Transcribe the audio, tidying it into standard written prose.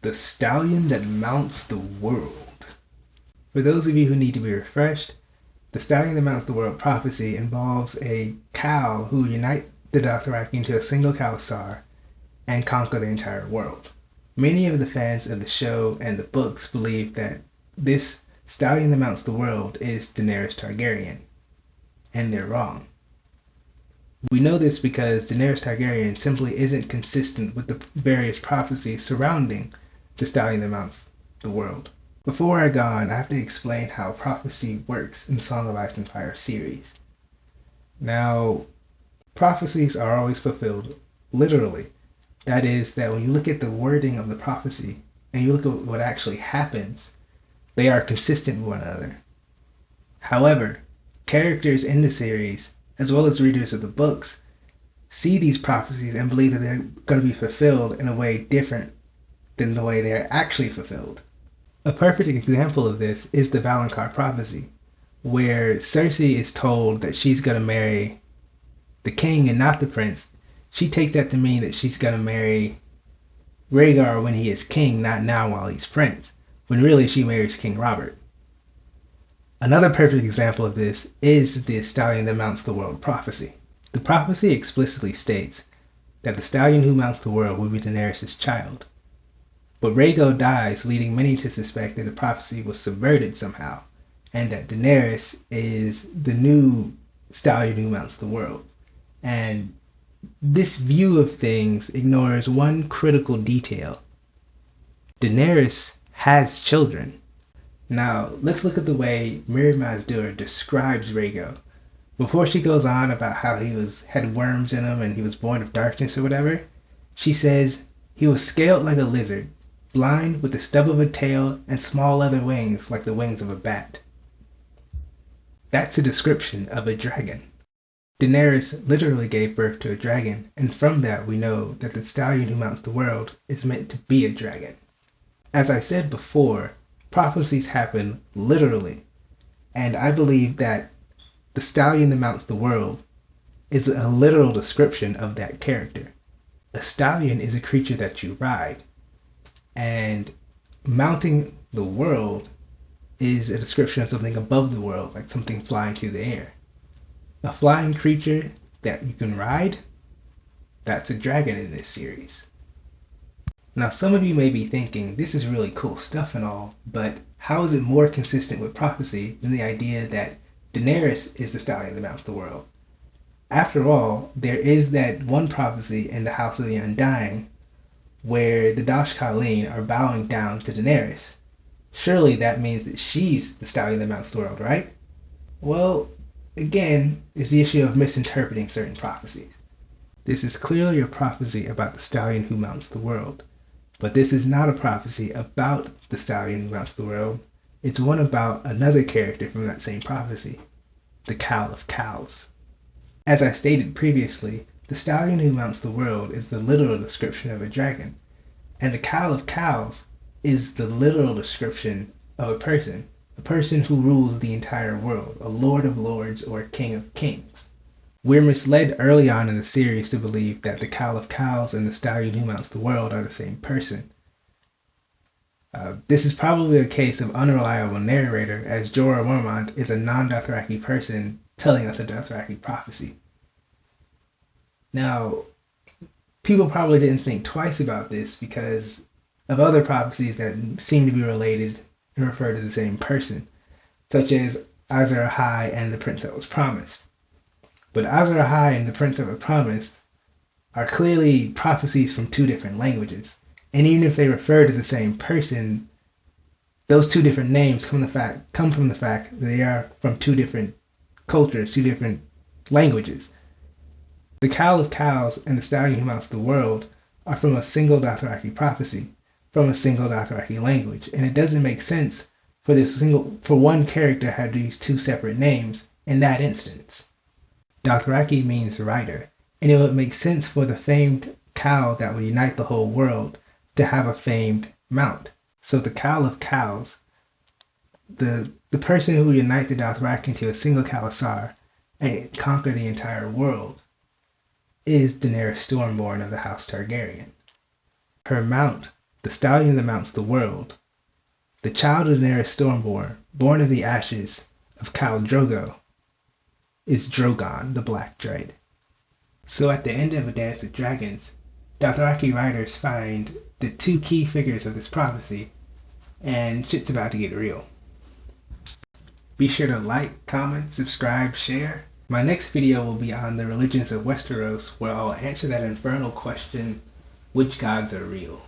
The stallion that mounts the world. For those of you who need to be refreshed, the stallion that mounts the world prophecy involves a cow who unite the Dothraki into a single khalasar and conquer the entire world. Many of the fans of the show and the books believe that this stallion that mounts the world is Daenerys Targaryen, and they're wrong. We know this because Daenerys Targaryen simply isn't consistent with the various prophecies surrounding the stallion that mounts the world. Before I go on, I have to explain how prophecy works in the Song of Ice and Fire series. Now, prophecies are always fulfilled literally. That is, that when you look at the wording of the prophecy and you look at what actually happens, they are consistent with one another. However, characters in the series, as well as readers of the books, see these prophecies and believe that they're going to be fulfilled in a way different than the way they're actually fulfilled. A perfect example of this is the Valonqar prophecy, where Cersei is told that she's going to marry the king and not the prince. She takes that to mean that she's going to marry Rhaegar when he is king, not now while he's prince, when really she marries King Robert. Another perfect example of this is the stallion that mounts the world prophecy. The prophecy explicitly states that the stallion who mounts the world will be Daenerys' child. But Rhaego dies, leading many to suspect that the prophecy was subverted somehow, and that Daenerys is the new stallion who mounts the world. And this view of things ignores one critical detail. Daenerys has children. Now, let's look at the way Mirri Maz Duur describes Rhaego. Before she goes on about how he had worms in him and he was born of darkness or whatever, she says, he was scaled like a lizard, blind with the stub of a tail and small leather wings like the wings of a bat. That's a description of a dragon. Daenerys literally gave birth to a dragon, and from that we know that the stallion who mounts the world is meant to be a dragon. As I said before, prophecies happen literally, and I believe that the stallion that mounts the world is a literal description of that character. A stallion is a creature that you ride, and mounting the world is a description of something above the world, like something flying through the air. A flying creature that you can ride, that's a dragon in this series. Now, some of you may be thinking, this is really cool stuff and all, but how is it more consistent with prophecy than the idea that Daenerys is the stallion that mounts the world? After all, there is that one prophecy in the House of the Undying where the Dosh Khaleen are bowing down to Daenerys. Surely that means that she's the stallion that mounts the world, right? Well, again, it's the issue of misinterpreting certain prophecies. This is clearly a prophecy about the stallion who mounts the world. But this is not a prophecy about the stallion who mounts the world. It's one about another character from that same prophecy, the Cow of Cows. As I stated previously, the stallion who mounts the world is the literal description of a dragon, and the Cow of Cows is the literal description of a person who rules the entire world, a lord of lords or a king of kings. We're misled early on in the series to believe that the Cow of Cows and the stallion who mounts the world are the same person. This is probably a case of unreliable narrator, as Jorah Mormont is a non-Dothraki person telling us a Dothraki prophecy. Now, people probably didn't think twice about this because of other prophecies that seem to be related and refer to the same person, such as Azor Ahai and the Prince that was promised. But Azor Ahai and the Prince that was promised are clearly prophecies from two different languages. And even if they refer to the same person, those two different names come from the fact that they are from two different cultures, two different languages. The Cow of Cows and the Stallion who mounts the world are from a single Dothraki prophecy, from a single Dothraki language, and it doesn't make sense for one character to have these two separate names in that instance. Dothraki means rider, and it would make sense for the famed cow that would unite the whole world to have a famed mount. So the Cow of Cows, the person who would unite the Dothraki into a single khalasar and conquer the entire world, is Daenerys Stormborn of the House Targaryen. Her mount the stallion that mounts the world, the child of Daenerys Stormborn, born of the ashes of Khal Drogo, is Drogon, the Black Dread. So at the end of A Dance with Dragons, Dothraki writers find the two key figures of this prophecy, and shit's about to get real. Be sure to like, comment, subscribe, share. My next video will be on the religions of Westeros, where I'll answer that infernal question, which gods are real?